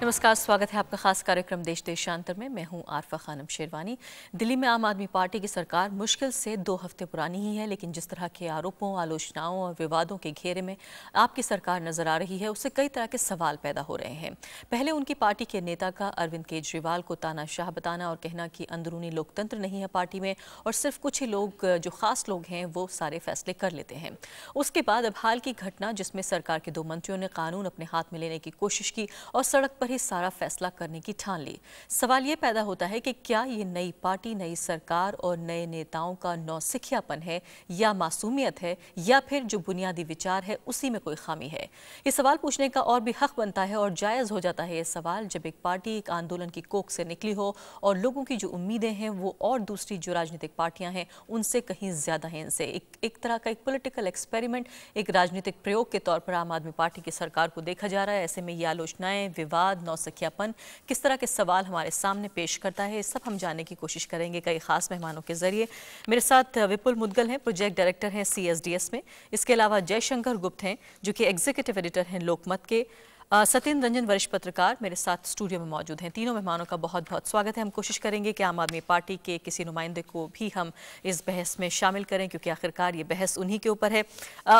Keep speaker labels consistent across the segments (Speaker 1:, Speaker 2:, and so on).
Speaker 1: नमस्कार, स्वागत है आपका खास कार्यक्रम देश देशांतर में। मैं हूं आरफा खानम शेरवानी। दिल्ली में आम आदमी पार्टी की सरकार मुश्किल से 2 हफ्ते पुरानी ही है, लेकिन जिस तरह के आरोपों, आलोचनाओं और विवादों के घेरे में आपकी सरकार नजर आ रही है, उससे कई तरह के सवाल पैदा हो रहे हैं। पहले उनकी पार्टी के नेता का अरविंद केजरीवाल को तानाशाह बताना और कहना कि अंदरूनी लोकतंत्र नहीं है पार्टी में और सिर्फ कुछ ही लोग, जो खास लोग हैं, वो सारे फैसले कर लेते हैं। उसके बाद अब हाल की घटना जिसमें सरकार के 2 मंत्रियों ने कानून अपने हाथ में लेने की कोशिश की और सड़क पर ही सारा फैसला करने की ठान ली। सवाल ये पैदा होता है कि क्या ये नई पार्टी, नई सरकार और नए नेताओं का नौसिखियापन है या मासूमियत है, या फिर जो बुनियादी विचार है उसी में कोई खामी है। ये सवाल पूछने का और भी हक बनता है और जायज़ हो जाता है ये सवाल जब एक पार्टी एक आंदोलन की कोख से निकली हो और लोगों की जो उम्मीदें हैं वो और दूसरी जो राजनीतिक पार्टियां हैं उनसे कहीं ज्यादा हैं। इनसे एक तरह का एक पॉलिटिकल एक्सपेरिमेंट, एक राजनीतिक प्रयोग के तौर पर आम आदमी पार्टी की सरकार को देखा जा रहा है। ऐसे में ये आलोचनाएं, विवाद, नौसिखियापन किस तरह के सवाल हमारे सामने पेश करता है, सब हम जानने की कोशिश करेंगे कई खास मेहमानों के जरिए। मेरे साथ विपुल मुदगल हैं, प्रोजेक्ट डायरेक्टर हैं CSDS में। इसके अलावा जयशंकर गुप्त हैं जो कि एग्जीक्यूटिव एडिटर हैं लोकमत के। सत्येंद्र रंजन वरिष्ठ पत्रकार मेरे साथ स्टूडियो में मौजूद हैं। तीनों मेहमानों का बहुत बहुत स्वागत है। हम कोशिश करेंगे कि आम आदमी पार्टी के किसी नुमाइंदे को भी हम इस बहस में शामिल करें, क्योंकि आखिरकार ये बहस उन्हीं के ऊपर है।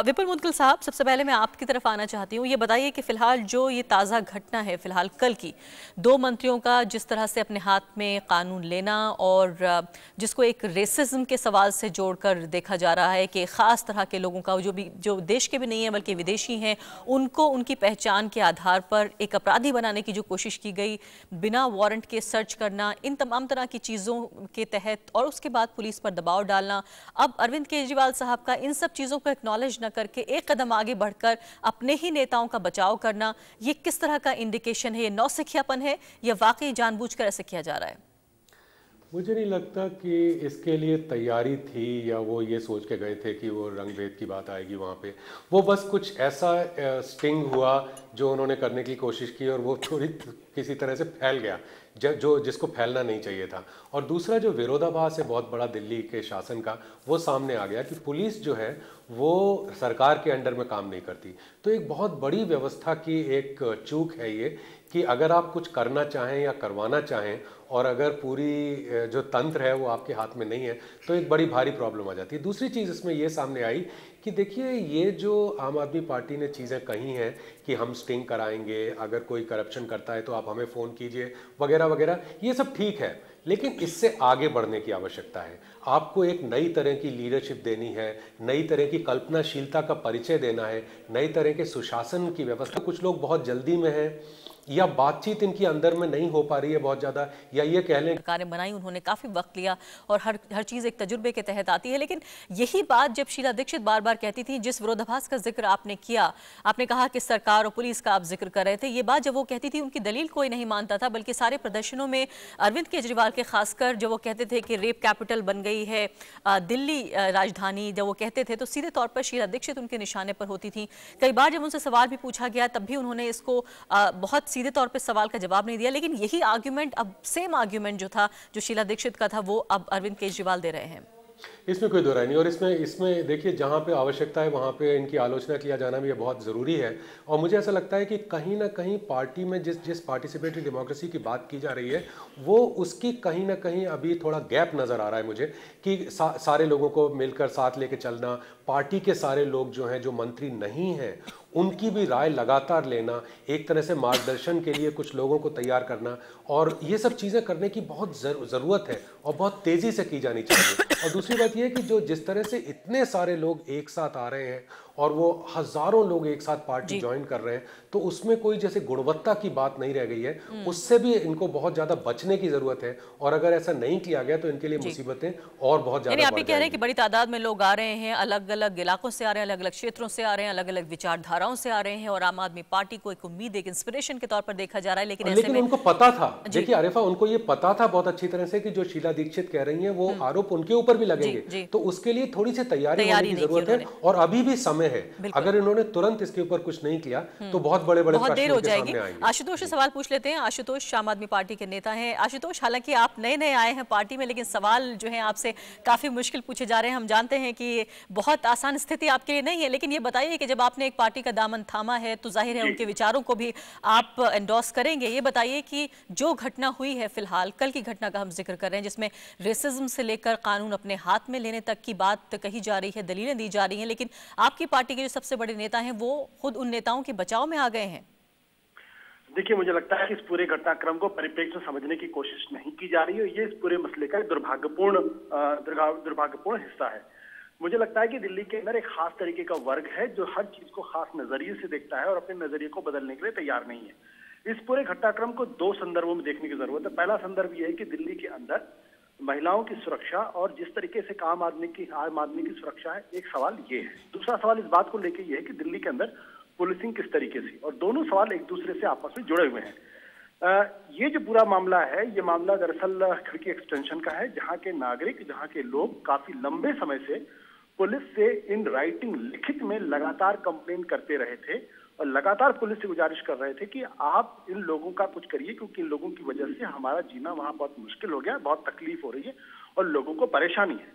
Speaker 1: विपुल मुदगल साहब, सबसे पहले मैं आपकी तरफ आना चाहती हूँ। ये बताइए कि फिलहाल जो ये ताज़ा घटना है, फिलहाल कल की 2 मंत्रियों का जिस तरह से अपने हाथ में कानून लेना और जिसको एक रेसिज्म के सवाल से जोड़कर देखा जा रहा है कि ख़ास तरह के लोगों का जो देश के भी नहीं है बल्कि विदेशी हैं, उनको उनकी पहचान के आधार पर एक अपराधी बनाने की जो कोशिश की गई, बिना वारंट के सर्च करना, इन तमाम तरह की चीज़ों के तहत और उसके बाद पुलिस पर दबाव डालना, अब अरविंद केजरीवाल साहब का इन सब चीज़ों को एक्नॉलेज न करके एक कदम आगे बढ़कर अपने ही नेताओं का बचाव करना, ये किस तरह का इंडिकेशन है? ये नौसिखियापन है या वाकई जानबूझकर ऐसे किया जा रहा है?
Speaker 2: मुझे नहीं लगता कि इसके लिए तैयारी थी या वो ये सोच के गए थे कि वो रंग भेद की बात आएगी वहाँ पे। वो बस कुछ ऐसा स्टिंग हुआ जो उन्होंने करने की कोशिश की और वो थोड़ी किसी तरह से फैल गया जो जिसको फैलना नहीं चाहिए था। और दूसरा जो विरोधाभास है बहुत बड़ा दिल्ली के शासन का, वो सामने आ गया कि पुलिस जो है वो सरकार के अंडर में काम नहीं करती। तो एक बहुत बड़ी व्यवस्था की एक चूक है ये कि अगर आप कुछ करना चाहें या करवाना चाहें और अगर पूरी जो तंत्र है वो आपके हाथ में नहीं है तो एक बड़ी भारी प्रॉब्लम आ जाती है। दूसरी चीज़ इसमें ये सामने आई कि देखिए, ये जो आम आदमी पार्टी ने चीज़ें कही हैं कि हम स्टिंग कराएंगे, अगर कोई करप्शन करता है तो आप हमें फ़ोन कीजिए वगैरह वगैरह, ये सब ठीक है, लेकिन इससे आगे बढ़ने की आवश्यकता है। आपको एक नई तरह की लीडरशिप देनी है, नई तरह की कल्पनाशीलता का परिचय देना है, नई तरह के सुशासन की व्यवस्था। कुछ लोग बहुत जल्दी में हैं या बातचीत इनकी अंदर में नहीं हो पा रही है बहुत ज़्यादा, या ये कह लें
Speaker 1: सरकारें बनाई, उन्होंने काफ़ी वक्त लिया और हर चीज़ एक तजुर्बे के तहत आती है। लेकिन यही बात जब शीला दीक्षित बार बार कहती थी, जिस विरोधाभास का जिक्र आपने किया, आपने कहा कि सरकार और पुलिस का आप जिक्र कर रहे थे, ये बात जब वो कहती थी उनकी दलील कोई नहीं मानता था, बल्कि सारे प्रदर्शनों में अरविंद केजरीवाल के खासकर जब वो कहते थे कि रेप कैपिटल बन गई है दिल्ली राजधानी, जब वो कहते थे तो सीधे तौर पर शीला दीक्षित उनके निशाने पर होती थी। कई बार जब उनसे सवाल भी पूछा गया तब भी उन्होंने इसको बहुत सीधे तौर पे सवाल का जवाब नहीं दिया। लेकिन यही आर्ग्यूमेंट, अब सेम आर्ग्यूमेंट जो था, जो शीला दीक्षित का था, वो अब अरविंद केजरीवाल दे रहे हैं।
Speaker 2: इसमें कोई दो राय नहीं। और इसमें देखिए, जहाँ पे आवश्यकता है वहाँ पे इनकी आलोचना किया जाना भी बहुत ज़रूरी है। और मुझे ऐसा लगता है कि कहीं ना कहीं पार्टी में जिस पार्टिसिपेटरी डेमोक्रेसी की बात की जा रही है, वो उसकी कहीं ना कहीं अभी थोड़ा गैप नज़र आ रहा है मुझे कि सारे लोगों को मिलकर साथ लेके चलना, पार्टी के सारे लोग जो हैं, जो मंत्री नहीं हैं, उनकी भी राय लगातार लेना, एक तरह से मार्गदर्शन के लिए कुछ लोगों को तैयार करना, और ये सब चीज़ें करने की बहुत ज़रूरत है और बहुत तेज़ी से की जानी चाहिए। और दूसरी बात ये है कि जो जिस तरह से इतने सारे लोग एक साथ आ रहे हैं और वो हज़ारों लोग एक साथ पार्टी ज्वाइन कर रहे हैं, तो उसमें कोई जैसे गुणवत्ता की बात नहीं रह गई है। उससे भी इनको बहुत ज़्यादा बचने की ज़रूरत है, और अगर ऐसा नहीं किया गया तो इनके लिए मुसीबतें और बहुत ज़्यादा।
Speaker 1: आप ये कह रहे हैं कि बड़ी तादाद में लोग आ रहे हैं, अलग अलग इलाकों से आ रहे हैं, अलग अलग क्षेत्रों से आ रहे हैं, अलग अलग विचारधाराओं से आ रहे हैं, और आम आदमी पार्टी को एक उम्मीद, एक इंस्पिरेशन के तौर पर देखा जा रहा है। लेकिन
Speaker 2: उनको पता था, देखिए आरिफा, उनको ये पता था बहुत अच्छी तरह से कि जो शीला दीक्षित कह रही हैं वो आरोप उनके ऊपर भी लगेंगे, तो उसके लिए थोड़ी सी तैयारी होने की जरूरत है। और अभी भी समय समय है, अगर इन्होंने तुरंत इसके ऊपर कुछ नहीं किया तो बहुत बड़े बड़े
Speaker 1: बहुत देर हो जाएगी।
Speaker 2: आएंगे।
Speaker 1: आशुतोष से सवाल पूछ लेते हैं। आशुतोष आम आदमी पार्टी के नेता हैं। आशुतोष, हालांकि आप नए नए आए हैं पार्टी में, लेकिन सवाल जो है आपसे काफी मुश्किल पूछे जा रहे हैं। हम जानते हैं कि बहुत आसान स्थिति आपके लिए नहीं है, लेकिन ये बताइए कि जब आपने एक पार्टी का दामन थामा है तो जाहिर है उनके विचारों को भी आप एंडोर्स करेंगे। ये बताइए कि जो घटना हुई है फिलहाल, कल की घटना का हम जिक्र कर रहे हैं, जिसमें रेसिज्म से लेकर कानून अपने हाथ में लेने तक की बात कही जा रही है, दलीलें दी जा रही हैं, लेकिन आपकी पार्टी के जो सबसे बड़े नेता हैं वो खुद उन नेताओं के बचाव में आ गए हैं।
Speaker 3: देखिए, मुझे लगता है कि इस पूरे घटनाक्रम को परिप्रेक्ष्य में समझने की कोशिश नहीं की जा रही है। ये इस पूरे मसले का दुर्भाग्यपूर्ण हिस्सा है। मुझे लगता है कि दिल्ली के अंदर एक खास तरीके का वर्ग है जो हर चीज को खास नजरिए से देखता है और अपने नजरिए को बदलने के लिए तैयार नहीं है। इस पूरे घटनाक्रम को दो संदर्भों में देखने की जरूरत है। पहला संदर्भ यह है कि दिल्ली के अंदर महिलाओं की सुरक्षा और जिस तरीके से आम आदमी की सुरक्षा है, एक सवाल ये है। दूसरा सवाल इस बात को लेकर यह है कि दिल्ली के अंदर पुलिसिंग किस तरीके से, और दोनों सवाल एक दूसरे से आपस में जुड़े हुए हैं। ये जो पूरा मामला है, ये मामला दरअसल खिड़की एक्सटेंशन का है, जहां के नागरिक, जहां के लोग काफी लंबे समय से पुलिस से इन राइटिंग लिखित में लगातार कंप्लेन करते रहे थे और लगातार पुलिस से गुजारिश कर रहे थे कि आप इन लोगों का कुछ करिए, क्योंकि इन लोगों की वजह से हमारा जीना वहां बहुत मुश्किल हो गया, बहुत तकलीफ हो रही है और लोगों को परेशानी है।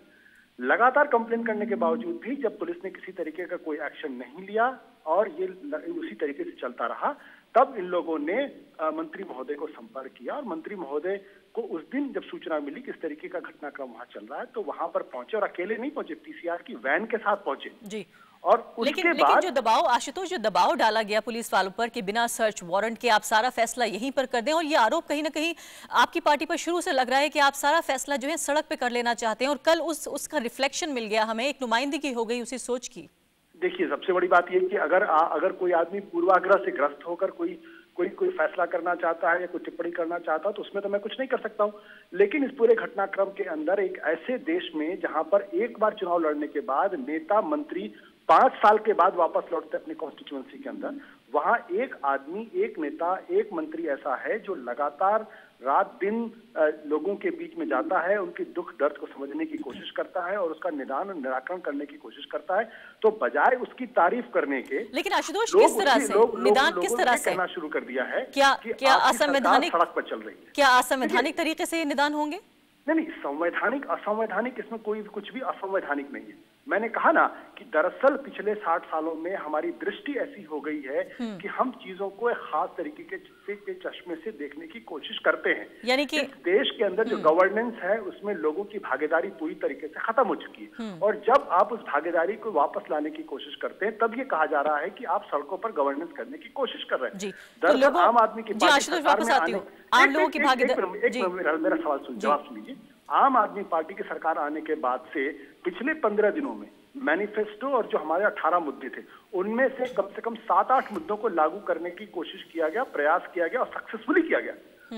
Speaker 3: लगातार कंप्लेन करने के बावजूद भी जब पुलिस ने किसी तरीके का कोई एक्शन नहीं लिया और ये उसी तरीके से चलता रहा, तब इन लोगों ने मंत्री महोदय को संपर्क किया और मंत्री महोदय को उस दिन जब सूचना मिली कि इस तरीके का घटनाक्रम वहां चल रहा है, तो वहां पर पहुंचे और अकेले नहीं पहुंचे, पीसीआर की वैन के साथ पहुंचे
Speaker 1: जी।
Speaker 3: और उसके
Speaker 1: लेकिन जो दबाव, आशुतोष, जो दबाव डाला गया पुलिस वालों पर कि बिना सर्च वारंट के आप सारा फैसला यहीं पर कर दें, और ये आरोप कहीं ना कहीं आपकी पार्टी पर शुरू से लग रहा है कि आप सारा फैसला जो है सड़क पे कर लेना चाहते हैं, और कल उसका रिफ्लेक्शन मिल गया हमें, एक नुमाइंदगी हो गई उसी सोच की।
Speaker 3: देखिए, सबसे बड़ी बात यह कि अगर कोई आदमी पूर्वाग्रह से ग्रस्त होकर कोई फैसला करना चाहता है या कोई टिप्पणी करना चाहता है तो उसमें तो मैं कुछ नहीं कर सकता हूं। लेकिन इस पूरे घटनाक्रम के अंदर एक ऐसे देश में जहां पर एक बार चुनाव लड़ने के बाद नेता मंत्री 5 साल के बाद वापस लौटते अपनी कॉन्स्टिट्यूएंसी के अंदर, वहां एक आदमी, एक नेता, एक मंत्री ऐसा है जो लगातार रात दिन लोगों के बीच में जाता है, उनके दुख दर्द को समझने की कोशिश करता है और उसका निदान और निराकरण करने की कोशिश करता है, तो बजाय उसकी तारीफ करने के,
Speaker 1: लेकिन आशुतोष किस तरह से निदान, किस तरह से
Speaker 3: कहना शुरू कर दिया है
Speaker 1: क्या असंवैधानिक
Speaker 3: सड़क पर चल रही है,
Speaker 1: क्या असंवैधानिक तरीके से निदान होंगे?
Speaker 3: नहीं, संवैधानिक असंवैधानिक, इसमें कुछ भी असंवैधानिक नहीं है। मैंने कहा ना कि दरअसल पिछले 60 सालों में हमारी दृष्टि ऐसी हो गई है कि हम चीजों को एक खास तरीके के चश्मे से देखने की कोशिश करते हैं।
Speaker 1: यानी कि
Speaker 3: इस देश के अंदर जो गवर्नेंस है उसमें लोगों की भागीदारी पूरी तरीके से खत्म हो चुकी है, और जब आप उस भागीदारी को वापस लाने की कोशिश करते हैं तब ये कहा जा रहा है कि आप सड़कों पर गवर्नेंस करने की कोशिश कर रहे हैं। दरअसल आम आदमी की
Speaker 1: मेरा
Speaker 3: सवाल जवाब सुनिए। आम आदमी पार्टी की सरकार आने के बाद से पिछले 15 दिनों में मैनिफेस्टो और जो हमारे 18 मुद्दे थे उनमें से कम 7-8 मुद्दों को लागू करने की कोशिश किया गया, प्रयास किया गया और सक्सेसफुली किया गया।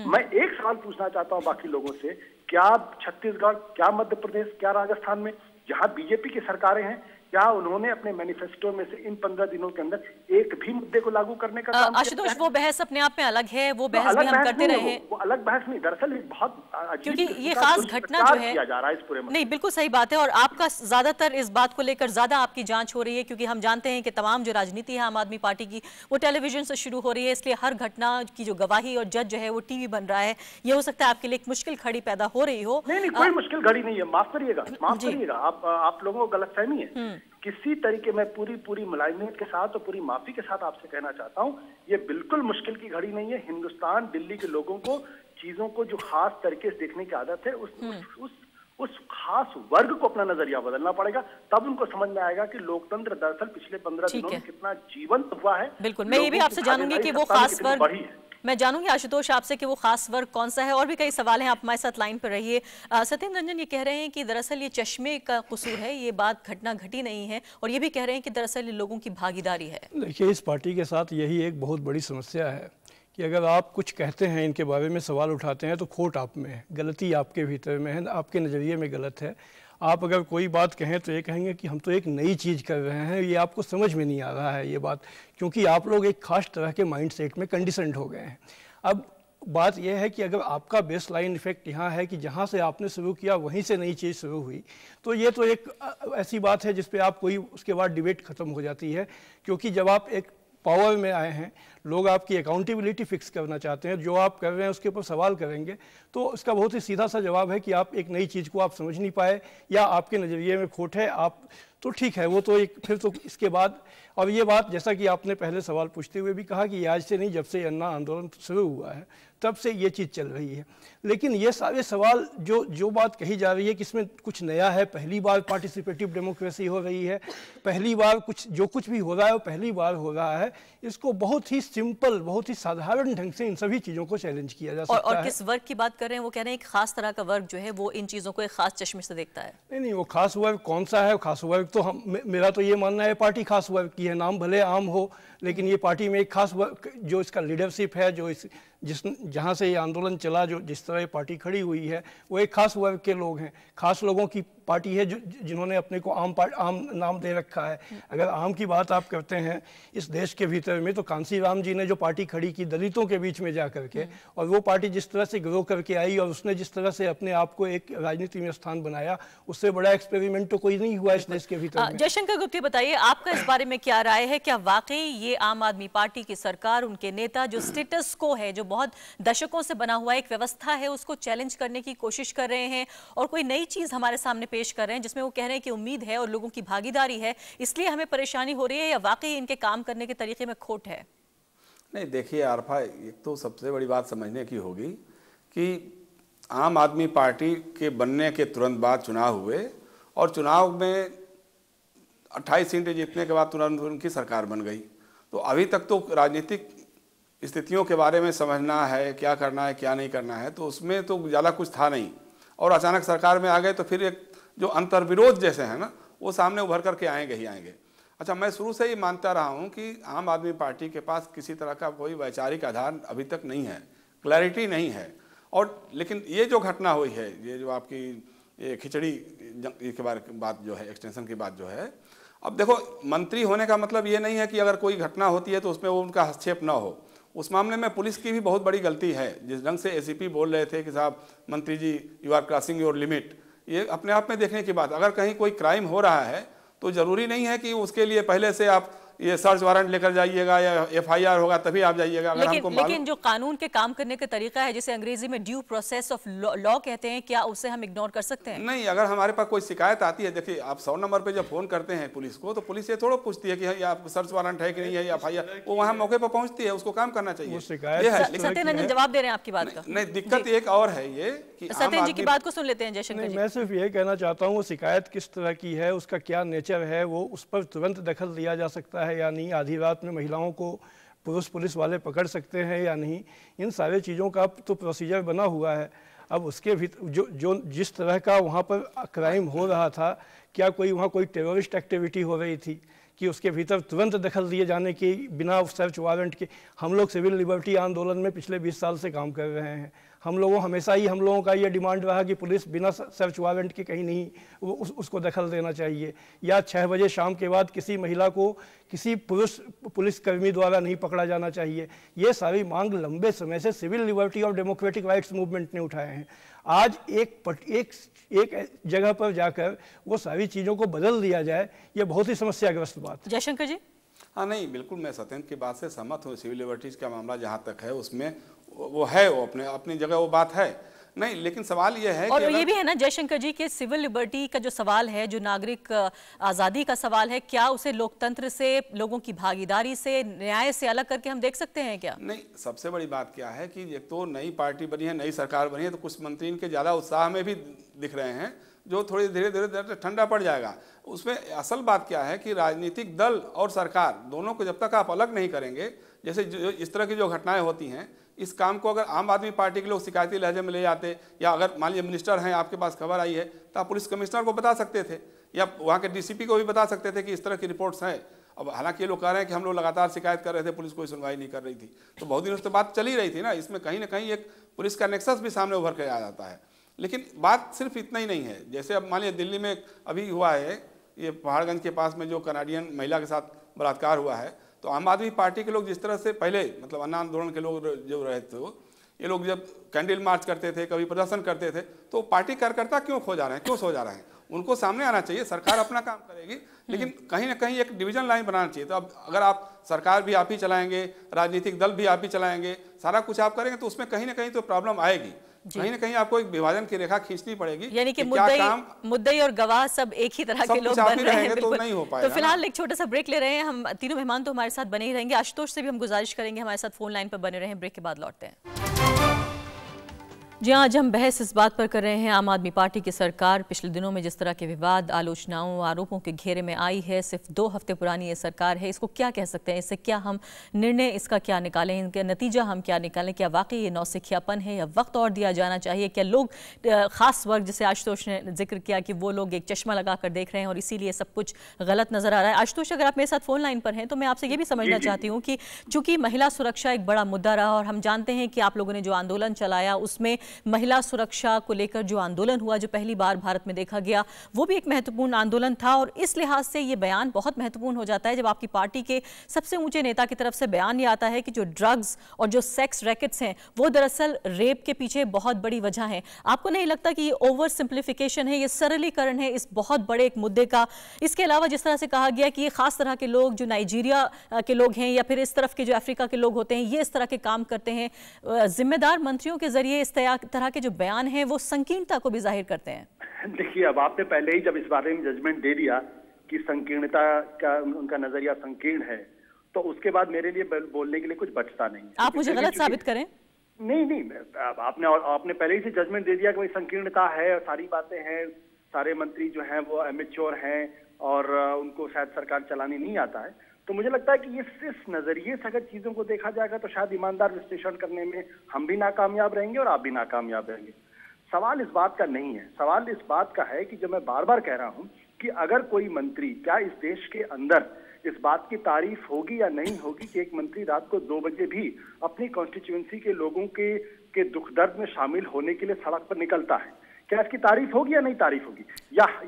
Speaker 3: मैं एक सवाल पूछना चाहता हूं बाकी लोगों से, क्या छत्तीसगढ़, क्या मध्य प्रदेश, क्या राजस्थान में जहां बीजेपी की सरकारें हैं, क्या उन्होंने अपने मैनिफेस्टो में से इन 15 दिनों के अंदर एक भी मुद्दे को लागू करने का काम
Speaker 1: आशुतोष, वो बहस अपने आप में अलग है, वो बहस भी हम करते रहे हैं।
Speaker 3: वो अलग बहस नहीं, दरअसल बहुत
Speaker 1: क्योंकि ये खास घटना जो है
Speaker 3: किया जा रहा है इस पूरे
Speaker 1: नहीं, बिल्कुल सही बात है, और आपका ज्यादातर इस बात को लेकर ज्यादा आपकी जांच हो रही है, क्योंकि हम जानते हैं कि तमाम जो राजनीति है आम आदमी पार्टी की वो टेलीविजन से शुरू हो रही है, इसलिए हर घटना की जो गवाही और जज जो है वो टीवी बन रहा है। ये हो सकता है आपके लिए एक मुश्किल घड़ी पैदा हो रही हो।
Speaker 3: नहीं, कोई मुश्किल घड़ी नहीं है, माफ करिएगा, आप लोगों को गलतफहमी है। किसी तरीके में पूरी मुलायमियत के साथ और पूरी माफी के साथ आपसे कहना चाहता हूं, ये बिल्कुल मुश्किल की घड़ी नहीं है। हिंदुस्तान, दिल्ली के लोगों को चीजों को जो खास तरीके से देखने की आदत है, उस खास वर्ग को अपना नजरिया बदलना पड़ेगा, तब उनको समझ में आएगा कि लोकतंत्र दरअसल पिछले 15 दिनों में कितना जीवंत हुआ है।
Speaker 1: बिल्कुल, मैं ये भी आपसे जानूंगी कि वो खास वर्ग, मैं जानूंगी आशुतोष आपसे कि वो खास वर्ग कौन सा है, और भी कई सवाल हैं, आप हमारे साथ लाइन पर रहिए। सत्येंद्र रंजन ये कह रहे हैं कि दरअसल ये चश्मे का कसूर है, ये बात घटना घटी नहीं है, और ये भी कह रहे हैं कि दरअसल ये लोगों की भागीदारी है।
Speaker 4: देखिए, इस पार्टी के साथ यही एक बहुत बड़ी समस्या है कि अगर आप कुछ कहते हैं, इनके बारे में सवाल उठाते हैं, तो खोट आप में है, गलती आपके भीतर में है, आपके नज़रिए में गलत है। आप अगर कोई बात कहें तो ये कहेंगे कि हम तो एक नई चीज़ कर रहे हैं, ये आपको समझ में नहीं आ रहा है ये बात, क्योंकि आप लोग एक खास तरह के माइंड सेट में कंडीशनड हो गए हैं। अब बात यह है कि अगर आपका बेस लाइन इफेक्ट यहाँ है कि जहाँ से आपने शुरू किया वहीं से नई चीज़ शुरू हुई, तो ये तो एक ऐसी बात है जिस पे आप कोई उसके बाद डिबेट ख़त्म हो जाती है। क्योंकि जब आप एक पावर में आए हैं, लोग आपकी अकाउंटेबिलिटी फिक्स करना चाहते हैं, जो आप कर रहे हैं उसके ऊपर सवाल करेंगे, तो इसका बहुत ही सीधा सा जवाब है कि आप एक नई चीज़ को आप समझ नहीं पाए या आपके नज़रिए में खोट है, आप तो ठीक है, वो तो एक फिर तो इसके बाद। और ये बात जैसा कि आपने पहले सवाल पूछते हुए भी कहा कि आज से नहीं, जब से अन्ना आंदोलन शुरू हुआ है तब से ये चीज़ चल रही है। लेकिन ये सारे सवाल जो बात कही जा रही है कि इसमें कुछ नया है, पहली बार पार्टिसिपेटिव डेमोक्रेसी हो रही है, पहली बार कुछ भी हो रहा है वो पहली बार हो रहा है, इसको बहुत ही सिंपल, बहुत ही साधारण ढंग से इन सभी चीज़ों को चैलेंज किया जा सकता है।
Speaker 1: और किस वर्ग की बात कर रहे हैं? वो कह रहे हैं एक खास तरह का वर्ग जो है वो इन चीज़ों को एक खास चश्मे से देखता है।
Speaker 4: नहीं, वो खास वर्ग कौन सा है? खास वर्ग तो मेरा तो ये मानना है पार्टी खास वर्ग की है, नाम भले आम हो लेकिन ये पार्टी में एक खास वर्ग, जो इसका लीडरशिप है, जो जहाँ से ये आंदोलन चला, जो जिस तरह ये पार्टी खड़ी हुई है, वो एक खास वर्ग के लोग हैं, खास लोगों की पार्टी है जिन्होंने अपने को आम नाम दे रखा है। अगर आम की बात आप करते हैं इस देश के भीतर में, तो कांसी राम जी ने जो पार्टी खड़ी की दलितों के बीच में जा करके, और वो पार्टी जिस तरह से ग्रो करके आई और उसने जिस तरह से अपने आप को एक राजनीति में स्थान बनाया, उससे बड़ा एक्सपेरिमेंट तो कोई नहीं हुआ इस देश के भीतर।
Speaker 1: जयशंकर गुप्ता, बताइए आपका इस बारे में क्या राय है? क्या वाकई ये आम आदमी पार्टी की सरकार, उनके नेता जो स्टेटस को है, जो बहुत दशकों से बना हुआ एक व्यवस्था है, उसको चैलेंज करने की कोशिश कर रहे हैं और कोई नई चीज हमारे सामने पेश कर रहे हैं जिसमें वो कह रहे हैं कि उम्मीद है और लोगों की भागीदारी है, इसलिए हमें परेशानी हो रही है, या वाकई इनके काम करने के तरीके में खोट है?
Speaker 5: नहीं, देखिए आरफा, एक तो सबसे बड़ी बात समझने की होगी कि आम आदमी पार्टी के बनने के तुरंत बाद चुनाव हुए और चुनाव में 28 सीटें जीतने के बाद तुरंत उनकी सरकार बन गई। तो अभी तक तो राजनीतिक स्थितियों के बारे में समझना है, क्या करना है क्या नहीं करना है, तो उसमें तो ज़्यादा कुछ था नहीं, और अचानक सरकार में आ गए तो फिर एक जो अंतर्विरोध जैसे हैं ना, वो सामने उभर करके आएंगे ही आएंगे। अच्छा, मैं शुरू से ही मानता रहा हूँ कि आम आदमी पार्टी के पास किसी तरह का कोई वैचारिक आधार अभी तक नहीं है, क्लैरिटी नहीं है। और लेकिन ये जो घटना हुई है, ये जो आपकी ये खिचड़ी के बात जो है, एक्सटेंशन की बात जो है, अब देखो, मंत्री होने का मतलब ये नहीं है कि अगर कोई घटना होती है तो उसमें वो उनका हस्तक्षेप ना हो। उस मामले में पुलिस की भी बहुत बड़ी गलती है। जिस ढंग से एसीपी बोल रहे थे कि साहब मंत्री ji you are crossing your limit, ये अपने आप में देखने की बात। अगर कहीं कोई क्राइम हो रहा है तो ज़रूरी नहीं है कि उसके लिए पहले से आप ये सर्च वारंट लेकर जाइएगा या एफआईआर होगा तभी आप जाइएगा।
Speaker 1: लेकिन जो कानून के काम करने का तरीका है, जिसे अंग्रेजी में ड्यू प्रोसेस ऑफ लॉ कहते हैं, क्या उसे हम इग्नोर कर सकते हैं?
Speaker 5: नहीं, अगर हमारे पास कोई शिकायत आती है, देखिए आप 100 नंबर पे जब फोन करते हैं पुलिस को, तो पुलिस ये थोड़ा पूछती है कि आप सर्च वारंट है कि नहीं है या एफआईआर, वो वहाँ मौके पर पहुँचती है, उसको काम करना चाहिए।
Speaker 1: सत्येंद्र जवाब दे रहे हैं आपकी बात का।
Speaker 5: नहीं, दिक्कत एक और है ये कि
Speaker 1: सत्येंद्र जी की बात को सुन लेते हैं जयशंकर जी।
Speaker 4: मैं सिर्फ ये कहना चाहता हूँ, शिकायत किस तरह की है, उसका क्या नेचर है, वो उस पर तुरंत दखल दिया जा सकता है या नहीं, आधी रात में महिलाओं को पुलिस वाले पकड़ सकते हैं या नहीं, इन सारे चीज़ों का तो प्रोसीजर बना हुआ है। अब उसके भीतर जो जिस तरह का वहाँ पर क्राइम हो रहा था, क्या वहाँ कोई टेररिस्ट एक्टिविटी हो रही थी कि उसके भीतर तुरंत दखल दिए जाने की बिना सर्च वारंट के? हम लोग सिविल लिबर्टी आंदोलन में पिछले 20 साल से काम कर रहे हैं। हम लोगों का ये डिमांड रहा कि पुलिस बिना सर्च वारंट के कहीं नहीं उसको दखल देना चाहिए, या 6 बजे शाम के बाद किसी महिला को किसी पुलिसकर्मी द्वारा नहीं पकड़ा जाना चाहिए। ये सारी मांग लंबे समय से सिविल लिबर्टी और डेमोक्रेटिक राइट्स मूवमेंट ने उठाए हैं। आज एक जगह पर जाकर वो सारी चीज़ों को बदल दिया जाए, ये बहुत ही समस्याग्रस्त बात।
Speaker 1: जयशंकर जी।
Speaker 5: हाँ, नहीं, बिल्कुल मैं सत्येंद्र की बात से सहमत हूँ। सिविल लिबर्टीज़ का मामला जहाँ तक है उसमें वो है, वो अपनी जगह वो बात है। नहीं, लेकिन सवाल ये है
Speaker 1: और ये भी है ना जयशंकर जी के सिविल लिबर्टी का जो सवाल है, जो नागरिक आज़ादी का सवाल है, क्या उसे लोकतंत्र से, लोगों की भागीदारी से, न्याय से अलग करके हम देख सकते हैं क्या?
Speaker 5: नहीं, सबसे बड़ी बात क्या है कि एक तो नई पार्टी बनी है, नई सरकार बनी है, तो कुछ मंत्री इनके ज़्यादा उत्साह में भी दिख रहे हैं, जो थोड़ी धीरे धीरे ठंडा पड़ जाएगा। उसमें असल बात क्या है कि राजनीतिक दल और सरकार दोनों को जब तक आप अलग नहीं करेंगे, जैसे इस तरह की जो घटनाएं होती हैं, इस काम को अगर आम आदमी पार्टी के लोग शिकायती लहजे में ले जाते, या अगर मान लीजिए मिनिस्टर हैं, आपके पास खबर आई है, तो आप पुलिस कमिश्नर को बता सकते थे या वहाँ के डीसीपी को भी बता सकते थे कि इस तरह की रिपोर्ट्स हैं। अब हालांकि ये लोग कह रहे हैं कि हम लोग लगातार शिकायत कर रहे थे, पुलिस कोई सुनवाई नहीं कर रही थी, तो बहुत दिनों से बात चली रही थी ना। इसमें कहीं ना कहीं एक पुलिस का नेक्सस भी सामने उभर कर आ जाता है। लेकिन बात सिर्फ इतना ही नहीं है। जैसे अब मान लीजिए दिल्ली में अभी हुआ है, ये पहाड़गंज के पास में जो कनाडियन महिला के साथ बलात्कार हुआ है, तो आम आदमी पार्टी के लोग जिस तरह से पहले, मतलब अन्ना आंदोलन के लोग जो रहे थे, ये लोग जब कैंडल मार्च करते थे, कभी प्रदर्शन करते थे, तो पार्टी कार्यकर्ता क्यों खो जा रहे हैं, क्यों सो जा रहे हैं? उनको सामने आना चाहिए। सरकार अपना काम करेगी, लेकिन कहीं ना कहीं एक डिवीजन लाइन बनाना चाहिए। तो अब अगर आप सरकार भी आप ही चलाएंगे, राजनीतिक दल भी आप ही चलाएंगे, सारा कुछ आप करेंगे, तो उसमें कहीं ना कहीं तो प्रॉब्लम आएगी। कहीं ना कहीं आपको एक विभाजन की रेखा खींचनी पड़ेगी।
Speaker 1: यानी कि मुद्दई और गवाह सब एक ही तरह के लोग बन रहे हैं,
Speaker 5: तो नहीं हो पाएगा।
Speaker 1: तो फिलहाल एक छोटा सा ब्रेक ले रहे हैं। हम तीनों मेहमान तो हमारे साथ बने ही रहेंगे। आशुतोष से भी हम गुजारिश करेंगे हमारे साथ फोन लाइन पर बने रहें। ब्रेक के बाद लौटते हैं। जी हाँ, आज हम बहस इस बात पर कर रहे हैं, आम आदमी पार्टी की सरकार पिछले दिनों में जिस तरह के विवाद, आलोचनाओं, आरोपों के घेरे में आई है, सिर्फ 2 हफ्ते पुरानी ये सरकार है, इसको क्या कह सकते हैं? इससे क्या हम निर्णय इसका क्या निकालें, इनका नतीजा हम क्या निकालें? क्या वाकई ये नौसिखियापन है या वक्त और दिया जाना चाहिए? क्या लोग खास वर्ग, जैसे आशुतोष ने जिक्र किया कि वो लोग एक चश्मा लगा कर देख रहे हैं और इसीलिए सब कुछ गलत नजर आ रहा है? आशुतोष, अगर आप मेरे साथ फोन लाइन पर हैं तो मैं आपसे ये भी समझना चाहती हूँ कि चूंकि महिला सुरक्षा एक बड़ा मुद्दा रहा और हम जानते हैं कि आप लोगों ने जो आंदोलन चलाया उसमें महिला सुरक्षा को लेकर जो आंदोलन हुआ, जो पहली बार भारत में देखा गया, वो भी एक महत्वपूर्ण आंदोलन था। और इस लिहाज से ये बयान बहुत महत्वपूर्ण हो जाता है जब आपकी पार्टी के सबसे ऊंचे नेता की तरफ से बयान ये आता है कि जो ड्रग्स और जो सेक्स रैकेट्स हैं वो दरअसल रेप के पीछे बहुत बड़ी वजह है। आपको नहीं लगता कि ये ओवर सिंप्लीफिकेशन है, ये सरलीकरण है इस बहुत बड़े एक मुद्दे का? इसके अलावा जिस तरह से कहा गया कि ये खास तरह के लोग जो नाइजीरिया के लोग हैं या फिर इस तरफ के जो अफ्रीका के लोग होते हैं, ये इस तरह के काम करते हैं, जिम्मेदार मंत्रियों के जरिए इस तरह के जो बयान है वो संकीर्णता को भी जाहिर करते हैं।
Speaker 3: देखिए, अब आपने पहले ही जब इस बारे में जजमेंट दे दिया कि संकीर्णता का उनका नजरिया संकीर्ण है, तो उसके बाद मेरे लिए बोलने के लिए कुछ बचता नहीं।
Speaker 1: आप मुझे गलत साबित करें।
Speaker 3: नहीं, आपने पहले ही से जजमेंट दे दिया कि भाई संकीर्णता है, सारी बातें हैं, सारे मंत्री जो हैं वो एमेच्योर हैं और उनको शायद सरकार चलानी नहीं आता है। तो मुझे लगता है कि इस नजरिए से अगर चीजों को देखा जाएगा तो शायद ईमानदार विश्लेषण करने में हम भी नाकामयाब रहेंगे और आप भी नाकामयाब रहेंगे। सवाल इस बात का नहीं है, सवाल इस बात का है कि जो मैं बार बार कह रहा हूं कि अगर कोई मंत्री, क्या इस देश के अंदर इस बात की तारीफ होगी या नहीं होगी कि एक मंत्री रात को 2 बजे भी अपनी कॉन्स्टिट्यूएंसी के लोगों के दुख दर्द में शामिल होने के लिए सड़क पर निकलता है? क्या इसकी तारीफ होगी या नहीं तारीफ होगी?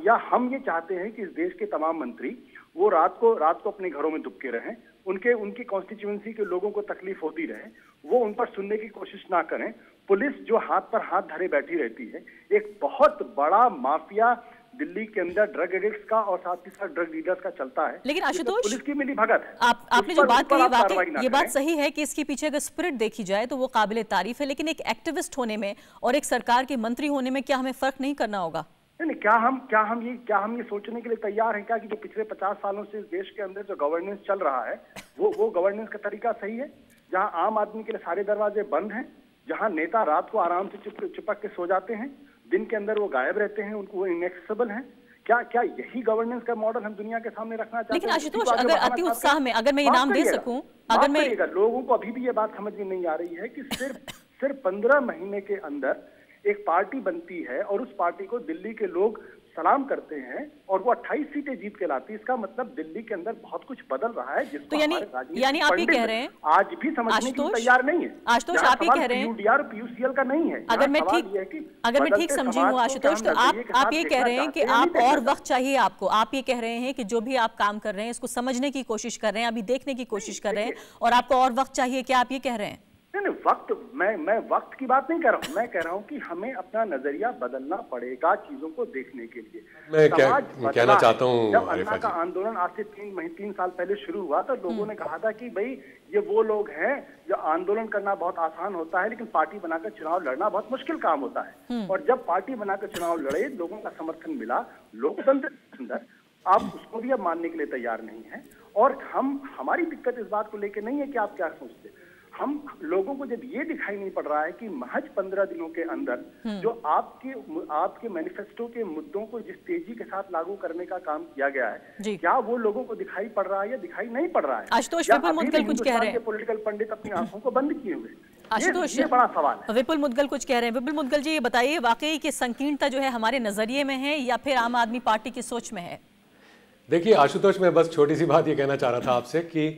Speaker 3: या हम ये चाहते हैं कि इस देश के तमाम मंत्री वो रात को अपने घरों में दुबके रहें, उनकी कॉन्स्टिट्यूएंसी के लोगों को तकलीफ होती रहे, वो उन पर सुनने की कोशिश ना करें? पुलिस जो हाथ पर हाथ धरे बैठी रहती है, एक बहुत बड़ा माफिया दिल्ली के अंदर ड्रग एडिक्ट्स का और साथ ही साथ ड्रग डीलर्स का चलता है।
Speaker 1: लेकिन आशुतोष,
Speaker 3: पुलिस की मिली भगत है।
Speaker 1: आपने जो बात कही ये बात सही है कि इसके पीछे अगर स्पिरिट देखी जाए तो वो काबिले तारीफ है, लेकिन एक एक्टिविस्ट होने में और एक सरकार के मंत्री होने में क्या हमें फर्क नहीं करना होगा?
Speaker 3: नहीं, क्या हम ये सोचने के लिए तैयार हैं क्या कि जो पिछले 50 सालों से इस देश के अंदर जो गवर्नेंस चल रहा है वो गवर्नेंस का तरीका सही है, जहां आम आदमी के लिए सारे दरवाजे बंद हैं, जहां नेता रात को आराम से चिपक के सो जाते हैं, दिन के अंदर वो गायब रहते हैं, उनको वो इनएक्सेसिबल हैं? क्या यही गवर्नेंस का मॉडल हम दुनिया के सामने रखना चाहते हैं?
Speaker 1: लेकिन आशुतोष, अगर अति उत्साह में अगर मैं ये नाम दे सकूं, अगर मैं
Speaker 3: लोगों को अभी भी ये बात समझ में नहीं आ रही है कि सिर्फ 15 महीने के अंदर एक पार्टी बनती है और उस पार्टी को दिल्ली के लोग सलाम करते हैं और वो 28 सीटें जीत के लाती है। इसका मतलब दिल्ली के अंदर बहुत कुछ बदल रहा है, जिसको
Speaker 1: तो यानी आप ये कह रहे हैं
Speaker 3: आज भी समझने के लिए तैयार नहीं है।
Speaker 1: आशुतोष, आप ये कह रहे हैं
Speaker 3: यूडीआर पीयूसीएल का नहीं है।
Speaker 1: अगर मैं ठीक समझी हूँ आशुतोष, तो आप ये कह रहे हैं कि आप और वक्त चाहिए आपको। आप ये कह रहे हैं कि जो भी आप काम कर रहे हैं इसको समझने की कोशिश कर रहे हैं, अभी देखने की कोशिश कर रहे हैं और आपको और वक्त चाहिए। क्या आप ये कह रहे हैं?
Speaker 3: नहीं, वक्त, मैं वक्त की बात नहीं कर रहा हूँ, मैं कह रहा हूँ कि हमें अपना नजरिया बदलना पड़ेगा चीजों को देखने के लिए।
Speaker 2: मैं कहना चाहता हूँ,
Speaker 3: जब अन्ना का आंदोलन आज से 3 साल पहले शुरू हुआ तो लोगों ने कहा था कि भाई ये वो लोग हैं जो आंदोलन करना बहुत आसान होता है लेकिन पार्टी बनाकर चुनाव लड़ना बहुत मुश्किल काम होता है। और जब पार्टी बनाकर चुनाव लड़े, लोगों का समर्थन मिला, लोकतंत्र के अंदर आप उसको भी अब मानने के लिए तैयार नहीं है। और हमारी दिक्कत इस बात को लेकर नहीं है कि आप क्या सोचते, हम लोगों को जब ये दिखाई नहीं पड़ रहा है कि महज 15 दिनों के अंदर जो आपके मैनिफेस्टो के मुद्दों को जिस तेजी के साथ लागू करने का काम किया गया है, क्या वो लोगों को दिखाई पड़ रहा है या दिखाई नहीं पड़ रहा है?
Speaker 1: आशुतोष, विपुल मुद्गल कुछ कह रहे हैं।
Speaker 3: पॉलिटिकल पंडित अपनी आंखों को बंद किए हुए।
Speaker 1: आशुतोष,
Speaker 3: ये बड़ा सवाल है।
Speaker 1: विपुल मुद्गल कुछ कह रहे हैं। विपुल मुद्गल जी, ये बताइए, वाकई की संकीर्णता जो है हमारे नजरिए में है या फिर आम आदमी पार्टी की सोच में है?
Speaker 2: देखिए आशुतोष, मैं बस छोटी सी बात ये कहना चाह रहा था आपसे कि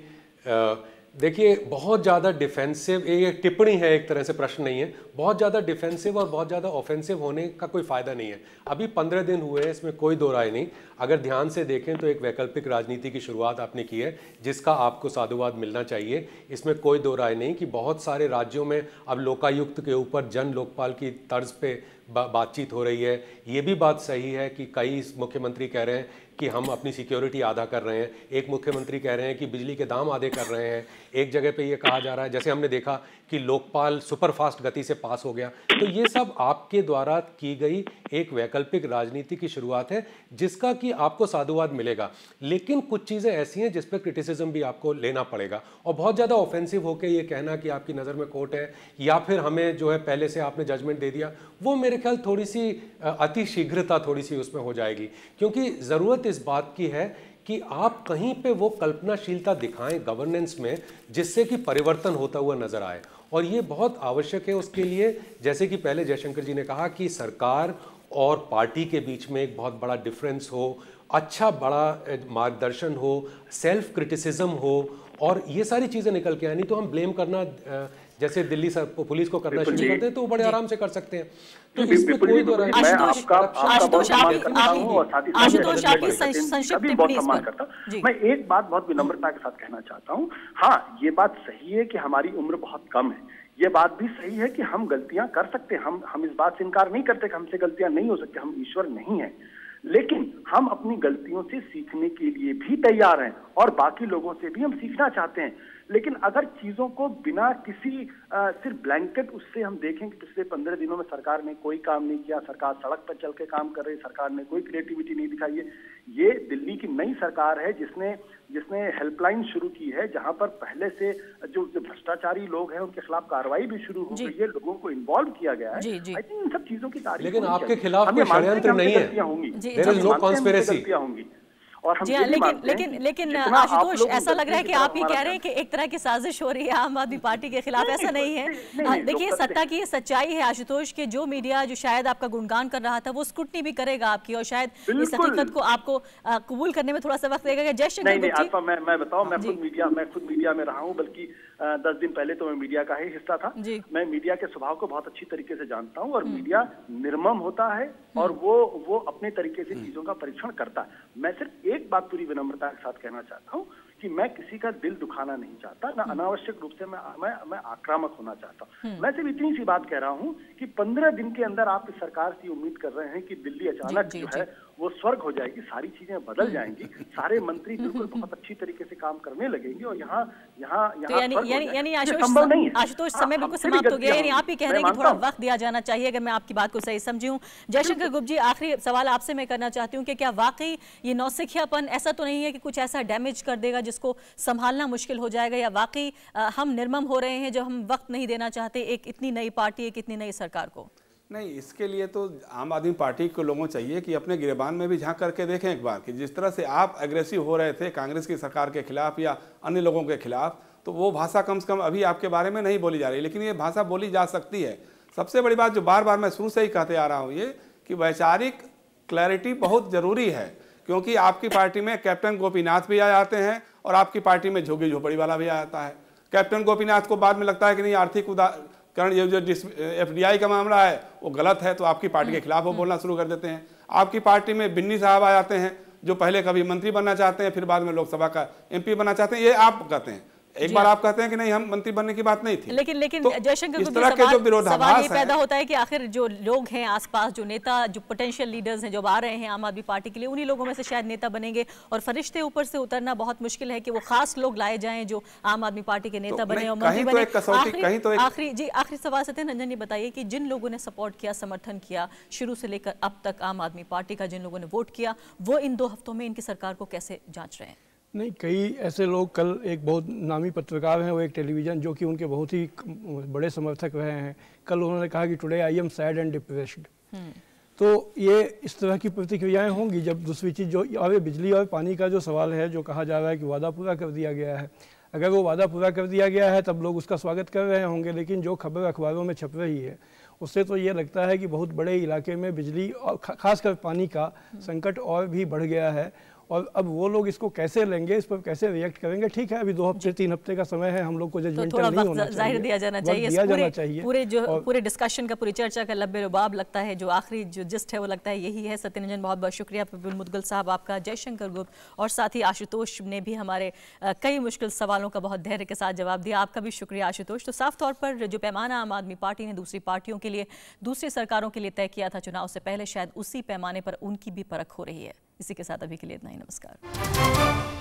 Speaker 2: देखिए, बहुत ज़्यादा डिफेंसिव, ये टिप्पणी है एक तरह से, प्रश्न नहीं है। बहुत ज़्यादा डिफेंसिव और बहुत ज़्यादा ऑफेंसिव होने का कोई फ़ायदा नहीं है। अभी 15 दिन हुए हैं, इसमें कोई दो राय नहीं। अगर ध्यान से देखें तो एक वैकल्पिक राजनीति की शुरुआत आपने की है, जिसका आपको साधुवाद मिलना चाहिए। इसमें कोई दो राय नहीं कि बहुत सारे राज्यों में अब लोकायुक्त के ऊपर जन लोकपाल की तर्ज पे बातचीत हो रही है। ये भी बात सही है कि कई मुख्यमंत्री कह रहे हैं कि हम अपनी सिक्योरिटी आधा कर रहे हैं। एक मुख्यमंत्री कह रहे हैं कि बिजली के दाम आधे कर रहे हैं। एक जगह पे ये कहा जा रहा है, जैसे हमने देखा कि लोकपाल सुपरफास्ट गति से पास हो गया। तो ये सब आपके द्वारा की गई एक वैकल्पिक राजनीति की शुरुआत है, जिसका कि आपको साधुवाद मिलेगा। लेकिन कुछ चीज़ें ऐसी हैं जिस पर क्रिटिसिज्म भी आपको लेना पड़ेगा। और बहुत ज़्यादा ऑफेंसिव होकर ये कहना कि आपकी नज़र में कोर्ट है या फिर हमें जो है पहले से आपने जजमेंट दे दिया, वो मेरे ख्याल थोड़ी सी अति शीघ्रता थोड़ी सी उसमें हो जाएगी। क्योंकि ज़रूरत इस बात की है कि आप कहीं पे वो कल्पनाशीलता दिखाएं गवर्नेंस में, जिससे कि परिवर्तन होता हुआ नजर आए। और ये बहुत आवश्यक है उसके लिए, जैसे कि पहले जयशंकर जी ने कहा कि सरकार और पार्टी के बीच में एक बहुत बड़ा डिफरेंस हो, अच्छा बड़ा मार्गदर्शन हो, सेल्फ क्रिटिसिज्म हो, और ये सारी चीज़ें निकल के आनी। तो हम ब्लेम करना जैसे दिल्ली पुलिस को करना शुरू करते हैं तो वो बड़े आराम से कर सकते हैं। तो इसमें कोई दो राय नहीं।
Speaker 3: मैं एक बात बहुत विनम्रता के साथ कहना चाहता हूँ। हाँ, ये बात सही है कि हमारी उम्र बहुत कम है। ये बात भी सही है कि हम गलतियां कर सकते हैं। हम इस बात से इनकार नहीं करते कि हमसे गलतियां नहीं हो सकती। हम ईश्वर नहीं हैं, लेकिन हम अपनी गलतियों से सीखने के लिए भी तैयार हैं और बाकी लोगों से भी हम सीखना चाहते हैं। लेकिन अगर चीजों को बिना किसी सिर्फ ब्लैंकेट उससे हम देखें कि पिछले 15 दिनों में सरकार ने कोई काम नहीं किया, सरकार सड़क पर चल के काम कर रही, सरकार ने कोई क्रिएटिविटी नहीं दिखाई है। ये दिल्ली की नई सरकार है जिसने हेल्पलाइन शुरू की है, जहां पर पहले से जो भ्रष्टाचारी लोग हैं उनके खिलाफ कार्रवाई भी शुरू हो गई है, लोगों को इन्वॉल्व किया गया है। आई थिंक इन सब चीजों की तारीफ।
Speaker 2: लेकिन आपके खिलाफ कोई षड्यंत्र नहीं है, देयर इज नो कॉन्स्पिरेसी होंगी।
Speaker 3: और हम
Speaker 1: जी हाँ, लेकिन आशुतोष, ऐसा लग रहा है कि आप ये कह रहे हैं कि एक तरह की साजिश हो रही है आम आदमी पार्टी के खिलाफ। ऐसा नहीं है। देखिए, सत्ता की सच्चाई है आशुतोष के जो मीडिया जो शायद आपका गुणगान कर रहा था वो स्क्रूटनी भी करेगा आपकी, और शायद इस हकीकत को आपको कबूल करने में थोड़ा सा वक्त लगेगा। जयशंकर गुप्ता,
Speaker 3: मैं बताऊं, मैं खुद मीडिया में रहा हूं, बल्कि 10 दिन पहले तो मैं मीडिया का ही हिस्सा था। मैं मीडिया के स्वभाव को बहुत अच्छी तरीके से जानता हूं, और मीडिया निर्मम होता है और वो अपने तरीके से चीजों का परीक्षण करता है। मैं सिर्फ एक बात पूरी विनम्रता के साथ कहना चाहता हूं कि मैं किसी का दिल दुखाना नहीं चाहता, ना अनावश्यक रूप से मैं आक्रामक होना चाहता हूं। मैं सिर्फ इतनी सी बात कह रहा हूं कि 15 दिन के अंदर आप इस सरकार से उम्मीद कर रहे हैं कि दिल्ली अचानक जो है वो स्वर्ग हो जाएगी, सारी चीजें बदल जाएंगी, सारे मंत्री बिल्कुल बहुत अच्छी तरीके से काम करने लगेंगे, और यहाँ
Speaker 1: आशुतोष, समय बिल्कुल समाप्त हो गया। यानी आप ही कह रहे हैं कि थोड़ा वक्त दिया जाना चाहिए, अगर मैं आपकी बात को सही समझी हूँ। जयशंकर गुप्ता जी, आखिरी सवाल आपसे मैं करना चाहती हूँ कि क्या वाकई ये नौसिखियापन ऐसा तो नहीं है कि कुछ ऐसा डैमेज कर देगा जिसको संभालना मुश्किल हो जाएगा, या वाकई हम निर्मम हो रहे हैं जब हम वक्त नहीं देना चाहते एक इतनी नई पार्टी, एक इतनी नई सरकार को?
Speaker 5: नहीं, इसके लिए तो आम आदमी पार्टी को लोगों चाहिए कि अपने गिरबान में भी झांक करके देखें एक बार, कि जिस तरह से आप एग्रेसिव हो रहे थे कांग्रेस की सरकार के खिलाफ या अन्य लोगों के खिलाफ, तो वो भाषा कम से कम अभी आपके बारे में नहीं बोली जा रही, लेकिन ये भाषा बोली जा सकती है। सबसे बड़ी बात जो बार बार मैं शुरू से ही कहते आ रहा हूँ, ये कि वैचारिक क्लैरिटी बहुत ज़रूरी है, क्योंकि आपकी पार्टी में कैप्टन गोपीनाथ भी आ जाते हैं और आपकी पार्टी में झुग्गी झोपड़ी वाला भी आ जाता है। कैप्टन गोपीनाथ को बाद में लगता है कि नहीं, आर्थिक कारण ये जो FDI का मामला है वो गलत है, तो आपकी पार्टी के खिलाफ वो बोलना शुरू कर देते हैं। आपकी पार्टी में बिन्नी साहब आ जाते हैं, जो पहले कभी मंत्री बनना चाहते हैं, फिर बाद में लोकसभा का MP बनना चाहते हैं। ये आप कहते हैं, एक बार आप कहते हैं कि नहीं हम मंत्री बनने की बात नहीं थी,
Speaker 1: लेकिन
Speaker 5: तो
Speaker 1: जयशंकर
Speaker 5: इस तरह के जो विरोधाभास
Speaker 1: ये पैदा होता है कि आखिर जो लोग हैं आसपास, जो नेता, जो पोटेंशियल लीडर्स हैं जो आ रहे हैं आम आदमी पार्टी के लिए, उन्हीं लोगों में से शायद नेता बनेंगे, और फरिश्ते ऊपर से उतरना बहुत मुश्किल है कि वो खास लोग लाए जाएं जो आम आदमी पार्टी के नेता बने और मंत्री बने। आखिरी सवाल सत्येंद्र रंजन जी बताइए कि जिन लोगों ने सपोर्ट किया, समर्थन किया शुरू से लेकर अब तक आम आदमी पार्टी का, जिन लोगों ने वोट किया, वो इन 2 हफ्तों में इनकी सरकार को कैसे जांच रहे हैं?
Speaker 4: नहीं, कई ऐसे लोग, कल एक बहुत नामी पत्रकार हैं, वो एक टेलीविज़न जो कि उनके बहुत ही बड़े समर्थक रहे हैं, कल उन्होंने कहा कि today I am sad and depressed. तो ये इस तरह की प्रतिक्रियाएं होंगी। जब दूसरी चीज़ जो और बिजली और पानी का जो सवाल है, जो कहा जा रहा है कि वादा पूरा कर दिया गया है, अगर वो वादा पूरा कर दिया गया है तब लोग उसका स्वागत कर रहे होंगे, लेकिन जो खबर अखबारों में छप रही है उससे तो ये लगता है कि बहुत बड़े इलाके में बिजली और खासकर पानी का संकट और भी बढ़ गया है, और अब वो लोग इसको कैसे लेंगे, इस पर कैसे रिएक्ट करेंगे। ठीक है, अभी 2 हफ्ते 3 हफ्ते का समय है, हम लोग को जजमेंटल नहीं होना चाहिए,
Speaker 1: जाहिर दिया जाना चाहिए। पूरे डिस्कशन का, पूरी चर्चा का लब्बे रुबाब लगता है, जो आखिरी जो जिस्ट है वो लगता है यही है। सत्यरंजन, बहुत बहुत शुक्रिया। प्रफुल्ल मुदगल साहब आपका, जयशंकर गुप्त और साथ ही आशुतोष ने भी हमारे कई मुश्किल सवालों का बहुत धैर्य के साथ जवाब दिया। आपका भी शुक्रिया आशुतोष। तो साफ तौर पर जो पैमाना आम आदमी पार्टी ने दूसरी पार्टियों के लिए, दूसरी सरकारों के लिए तय किया था चुनाव से पहले, शायद उसी पैमाने पर उनकी भी परख हो रही है। इसी के साथ अभी के लिए इतना ही। नमस्कार।